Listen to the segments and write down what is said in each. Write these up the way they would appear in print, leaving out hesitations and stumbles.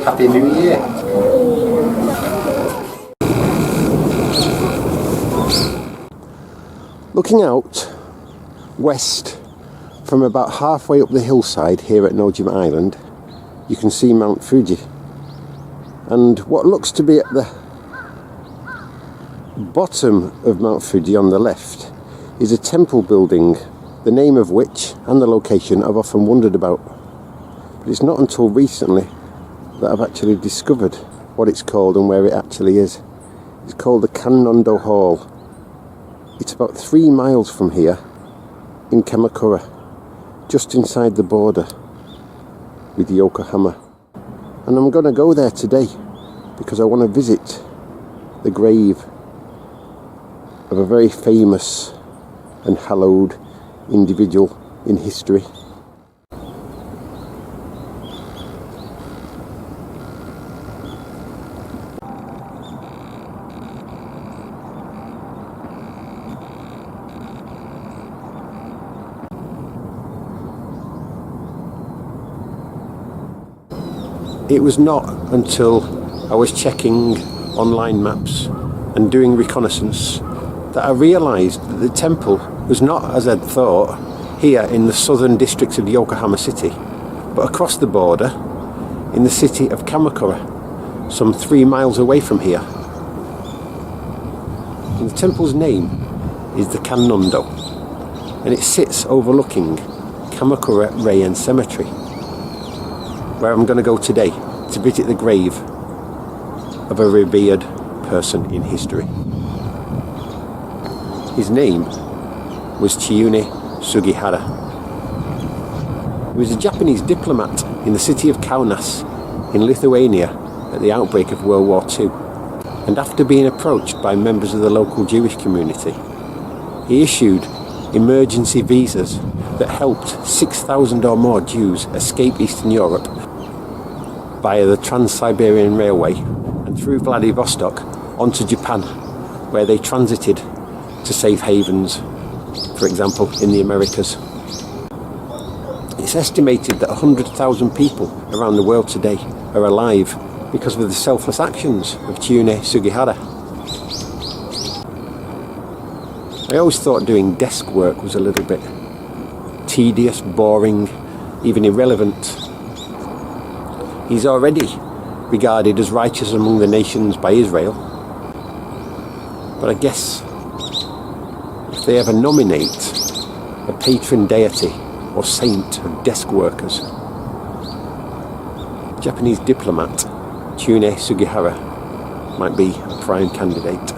Happy New Year. Looking out west from about halfway up the hillside here at Nojima Island, you can see Mount Fuji. And what looks to be at the bottom of Mount Fuji on the left is a temple building, the name of which and the location I've often wondered about. But it's not until recently that I've actually discovered what it's called and where it actually is. It's called the Kannon-do Hall. It's about 3 miles from here in Kamakura, just inside the border with Yokohama. And I'm going to go there today because I want to visit the grave of a very famous and hallowed individual in history. It was not until I was checking online maps and doing reconnaissance that I realised that the temple was not, as I'd thought, here in the southern districts of Yokohama City, but across the border in the city of Kamakura, some 3 miles away from here. And the temple's name is the Kannon-do, and it sits overlooking Kamakura Reien Cemetery, where I'm going to go today to visit the grave of a revered person in history. His name was Chiune Sugihara. He was a Japanese diplomat in the city of Kaunas in Lithuania at the outbreak of World War II, and after being approached by members of the local Jewish community, he issued emergency visas that helped 6,000 or more Jews escape Eastern Europe via the Trans-Siberian Railway and through Vladivostok onto Japan, where they transited to safe havens, for example in the Americas. It's estimated that 100,000 people around the world today are alive because of the selfless actions of Chiune Sugihara. I always thought doing desk work was a little bit tedious, boring, even irrelevant. He's already regarded as righteous among the nations by Israel. But I guess if they ever nominate a patron deity or saint of desk workers, Japanese diplomat Chiune Sugihara might be a prime candidate.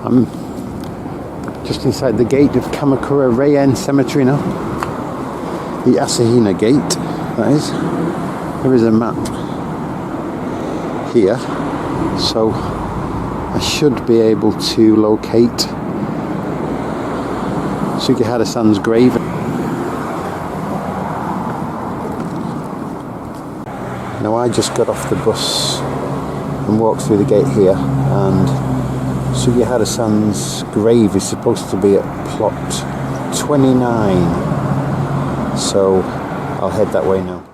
I'm just inside the gate of Kamakura Reien cemetery now. The Asahina gate, that is. There is a map here, so I should be able to locate Sugihara-san's grave. Now I just got off the bus and walked through the gate here, and Sugihara-san's grave is supposed to be at plot 29, so I'll head that way now.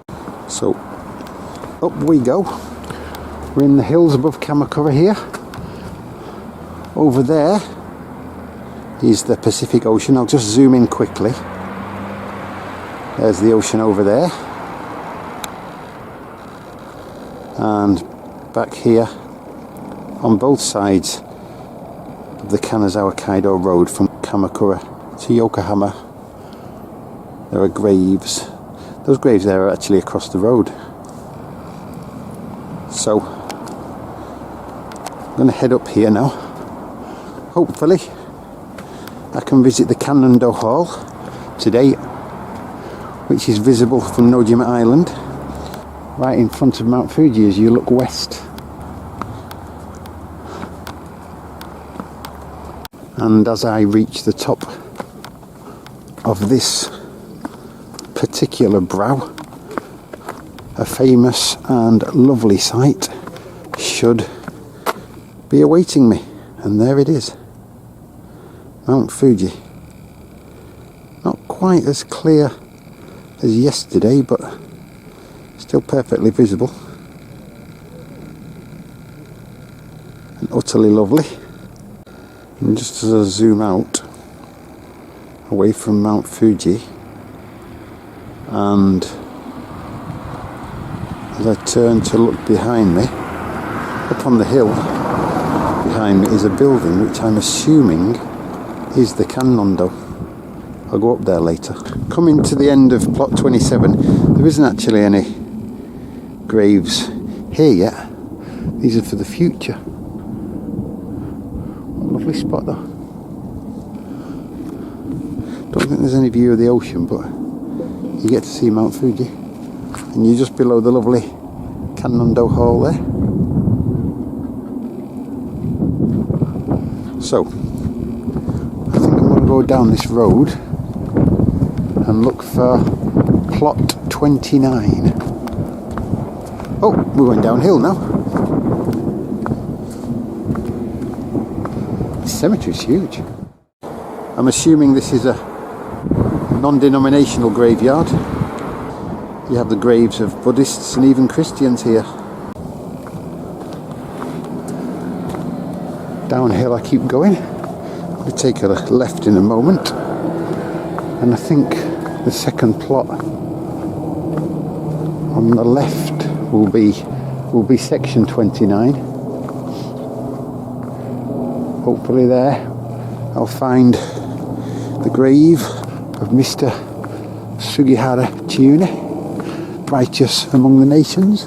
So up we go. We're in the hills above Kamakura here. Over there is the Pacific Ocean. I'll just zoom in quickly. There's the ocean over there. And back here on both sides of the Kanazawa road from Kamakura to Yokohama, there are graves. Those graves there are actually across the road. So I'm going to head up here now. Hopefully I can visit the Kannon-do Hall today, which is visible from Nojima Island, right in front of Mount Fuji as you look west. And as I reach the top of this particular brow, a famous and lovely sight should be awaiting me, and there it is, Mount Fuji. Not quite as clear as yesterday, but still perfectly visible and utterly lovely. And just as I zoom out away from Mount Fuji, and as I turn to look behind me, up on the hill behind me is a building which I'm assuming is the Kannon-do. I'll go up there later. Coming to the end of plot 27, there isn't actually any graves here yet. These are for the future. What a lovely spot though. Don't think there's any view of the ocean, but you get to see Mount Fuji. And you're just below the lovely Kannon-do Hall there. So, I think I'm going to go down this road and look for plot 29. Oh, we're going downhill now. This cemetery's huge. I'm assuming this is a non-denominational graveyard. You have the graves of Buddhists and even Christians here. Downhill I keep going. I'll take a left in a moment, and I think the second plot on the left will be section 29. Hopefully there I'll find the grave of Mr. Sugihara Chiune, righteous among the nations.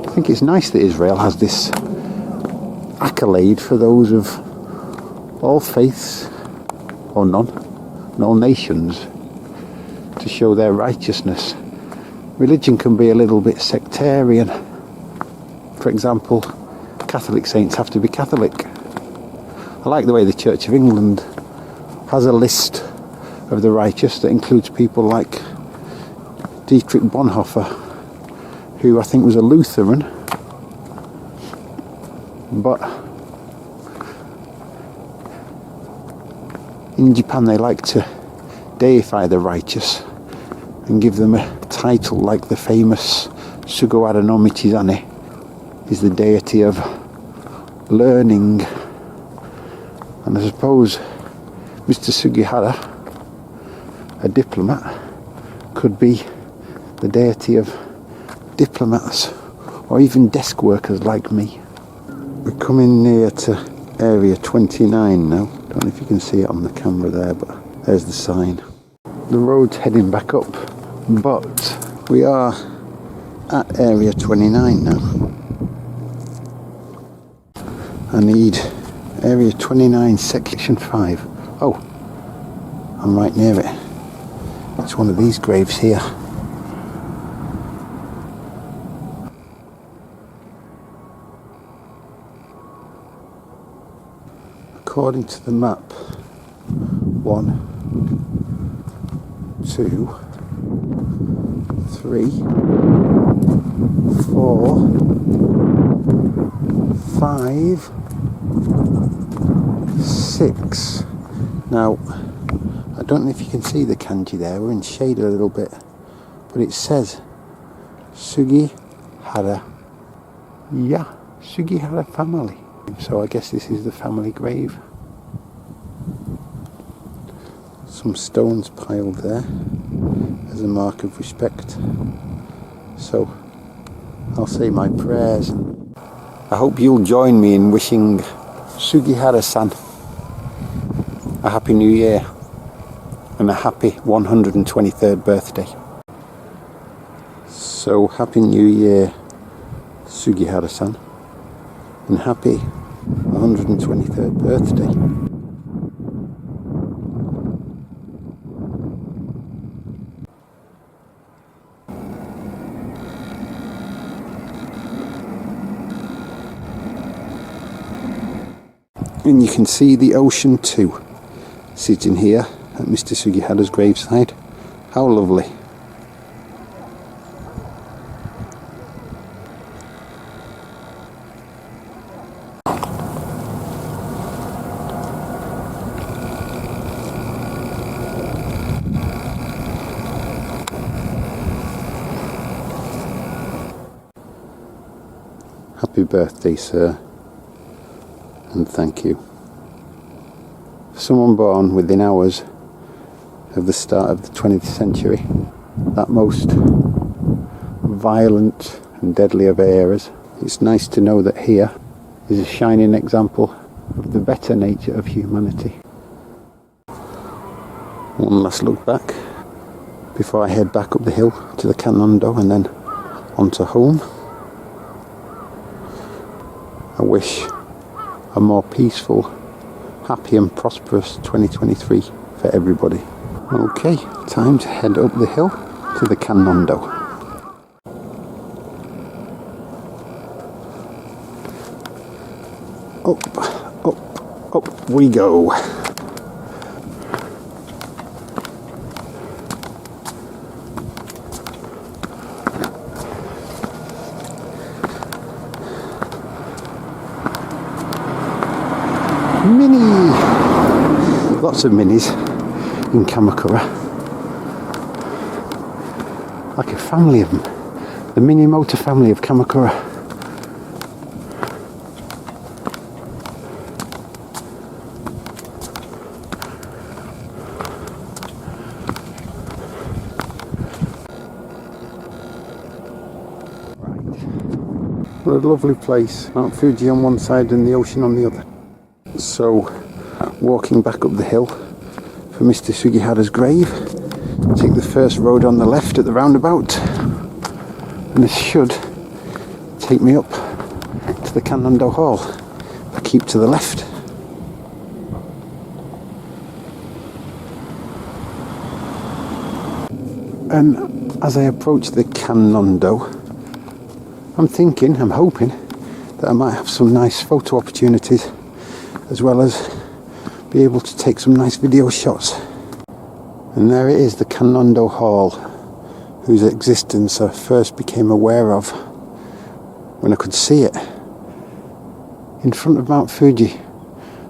I think it's nice that Israel has this accolade for those of all faiths, or none, and all nations, to show their righteousness. Religion can be a little bit sectarian. For example, Catholic saints have to be Catholic. I like the way the Church of England has a list of the righteous that includes people like Dietrich Bonhoeffer, who I think was a Lutheran, but in Japan they like to deify the righteous and give them a title like the famous Sugawara no Michizane is the deity of learning. And I suppose Mr. Sugihara, a diplomat, could be the deity of diplomats or even desk workers like me. We're coming near to area 29 now. Don't know if you can see it on the camera there, but there's the sign. The road's heading back up, but we are at area 29 now. I need area 29, section 5. Oh, I'm right near it. It's one of these graves here. According to the map, 1, 2, 3, 4, 5, 6. Now, I don't know if you can see the kanji there, we're in shade a little bit, but it says Sugihara. Yeah, Sugihara family. So I guess this is the family grave. Some stones piled there as a mark of respect. So I'll say my prayers. I hope you'll join me in wishing Sugihara-san a happy new year and a happy 123rd birthday. So happy new year, Sugihara-san, and happy 123rd birthday. And you can see the ocean too, sitting here at Mr. Sugihara's graveside. How lovely. Happy birthday, sir, and thank you. For someone born within hours of the start of the 20th century, that most violent and deadly of eras, it's nice to know that here is a shining example of the better nature of humanity. One last look back before I head back up the hill to the Kannon-do and then on to home. I wish a more peaceful, happy and prosperous 2023 for everybody. Okay, time to head up the hill to the Kannon-do. Up, up, up we go. Lots of minis in Kamakura. Like a family of them. The mini motor family of Kamakura. Right. What a lovely place. Mount Fuji on one side and the ocean on the other. So, walking back up the hill for Mr. Sugihara's grave, take the first road on the left at the roundabout, and this should take me up to the Kannon-do Hall. I keep to the left. And as I approach the Kannon-do, I'm hoping that I might have some nice photo opportunities, as well as be able to take some nice video shots. And there it is, the Kannon-do Hall, whose existence I first became aware of when I could see it in front of Mount Fuji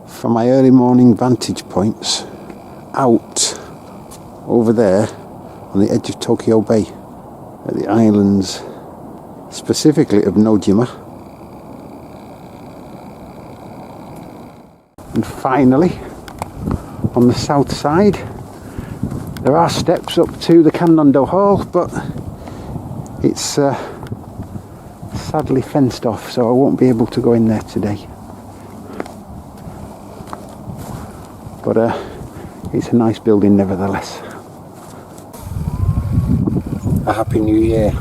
from my early morning vantage points out over there on the edge of Tokyo Bay at the islands, specifically of Nojima. And finally, on the south side, there are steps up to the Kannon-do Hall, but it's sadly fenced off, so I won't be able to go in there today. But it's a nice building nevertheless. A happy new year.